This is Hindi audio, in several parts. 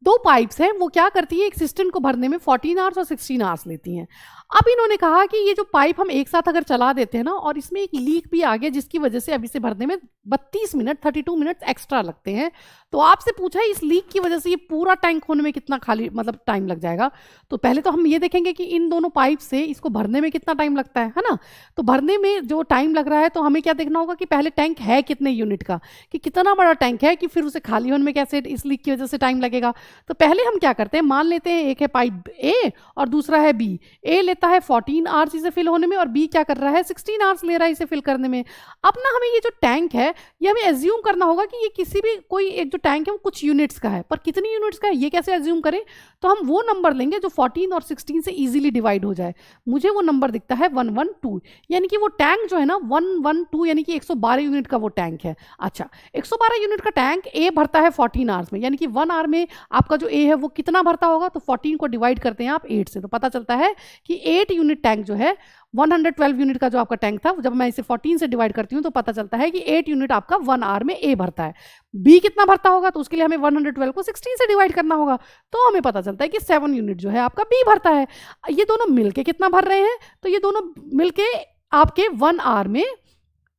दो पाइप्स हैं, वो क्या करती है, एक सिस्टम को भरने में 14 आवर्स और 16 आवर्स लेती हैं। अब इन्होंने कहा कि ये जो पाइप हम एक साथ अगर चला देते हैं ना, और इसमें एक लीक भी आ गया जिसकी वजह से अब इसे भरने में 32 मिनट 32 मिनट एक्स्ट्रा लगते हैं। तो आपसे पूछा है इस लीक की वजह से ये पूरा टैंक होने में कितना खाली मतलब टाइम लग जाएगा। तो पहले तो हम ये देखेंगे कि इन दोनों पाइप से इसको भरने में कितना टाइम लगता है ना। तो भरने में जो टाइम लग रहा है, तो हमें क्या देखना होगा कि पहले टैंक है कितने यूनिट का, कि कितना बड़ा टैंक है, कि फिर उसे खाली होने में कैसे इस लीक की वजह से टाइम लगेगा। तो पहले हम क्या करते हैं, मान लेते हैं एक है पाइप ए और दूसरा है बी। ए लेता है 14 आवर्स इसे फिल होने में, और बी क्या कर रहा है 16 आवर्स ले रहा है इसे फिल करने में। अब ना हमें ये जो टैंक है, ये हमें एज्यूम करना होगा कि ये किसी भी कोई एक जो टैंक है वो कुछ यूनिट्स का है, पर कितनी यूनिट्स का है ये कैसे एज्यूम करें। तो हम वो नंबर लेंगे जो 14 और 16 से इजीली डिवाइड हो जाए। मुझे वो नंबर दिखता है 112, यानी कि वो टैंक जो है ना 112 यानी कि 112 यूनिट का वो टैंक है। अच्छा, 112 यूनिट का टैंक ए भरता है 14 आवर्स में, यानी कि 1 आवर में आपका जो ए है वो कितना भरता होगा। तो 14 को डिवाइड करते हैं आप 8 से, तो पता चलता है कि 8 यूनिट टैंक जो है 112 यूनिट का जो आपका टैंक था, जब मैं इसे 14 से डिवाइड करती हूँ तो पता चलता है कि 8 यूनिट आपका 1 आवर में ए भरता है। बी कितना भरता होगा, तो उसके लिए हमें 112 को 16 से डिवाइड करना होगा, तो हमें पता चलता है कि 7 यूनिट जो है आपका बी भरता है। ये दोनों मिलके कितना भर रहे हैं, तो ये दोनों मिलके आपके 1 आवर में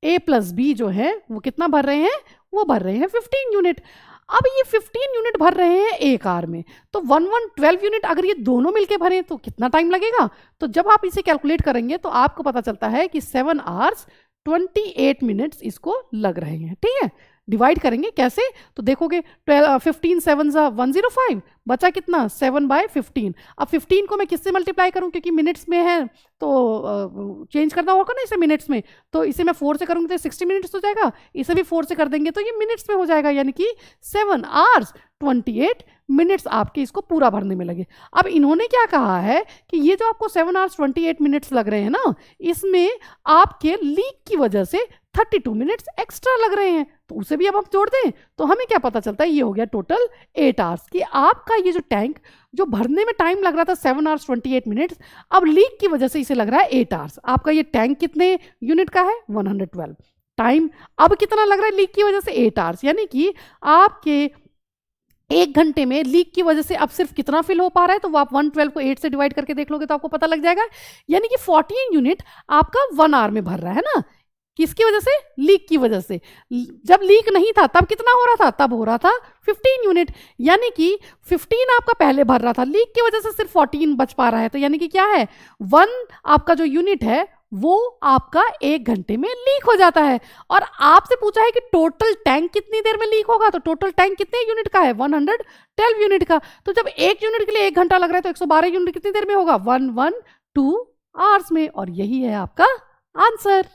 ए प्लस बी जो है वो कितना भर रहे हैं, वो भर रहे हैं 15 यूनिट। अब ये 15 यूनिट भर रहे हैं एक आवर में, तो 1112 यूनिट अगर ये दोनों मिलके भरें तो कितना टाइम लगेगा। तो जब आप इसे कैलकुलेट करेंगे तो आपको पता चलता है कि 7 आवर्स 28 मिनट्स इसको लग रहे हैं। ठीक है, डिवाइड करेंगे कैसे, तो देखोगे 15 7 105, बचा कितना 7/15। अब 15 को मैं किससे मल्टीप्लाई करूं, क्योंकि मिनट्स में है तो चेंज करना होगा ना इसे मिनट्स में, तो इसे मैं 4 से करूंगी तो 60 मिनट्स हो जाएगा, इसे भी 4 से कर देंगे तो ये मिनट्स में हो जाएगा, यानी कि 7 आवर्स 28 मिनट्स आपके इसको पूरा भरने में लगे। अब इन्होंने क्या कहा है कि ये जो आपको 7 आवर्स 28 मिनट्स लग रहे हैं ना, इसमें आपके लीक की वजह से 32 मिनट्स एक्स्ट्रा लग रहे हैं, तो उसे भी अब हम जोड़ दें तो हमें क्या पता चलता है, ये हो गया टोटल 8 आवर्स कि आपका ये जो टैंक जो भरने में टाइम लग रहा था 7 आवर्स 28 मिनट्स, अब लीक की वजह से इसे लग रहा है 8 आवर्स। आपका ये टैंक कितने यूनिट का है 112, टाइम अब कितना लग रहा है लीक की वजह से 8 आवर्स, यानी कि आपके 1 घंटे में लीक की वजह से अब सिर्फ कितना फिल हो पा रहा है, तो वो आप 112 को 8 से डिवाइड करके देख लोगे तो आपको पता लग जाएगा, यानी कि 14 यूनिट आपका 1 आवर में भर रहा है ना। किसकी वजह से, लीक की वजह से। जब लीक नहीं था तब कितना हो रहा था, तब हो रहा था 15 यूनिट, यानी कि 15 आपका पहले भर रहा था, लीक की वजह से सिर्फ 14 बच पा रहा है, तो यानी कि क्या है 1 आपका जो यूनिट है वो आपका 1 घंटे में लीक हो जाता है। और आपसे पूछा है कि टोटल टैंक कितनी देर में लीक होगा, तो टोटल टैंक कितने यूनिट का है 112 यूनिट का, तो जब 1 यूनिट के लिए 1 घंटा लग रहा है तो 112 यूनिट कितनी देर में होगा 112 आवर्स में, और यही है आपका आंसर।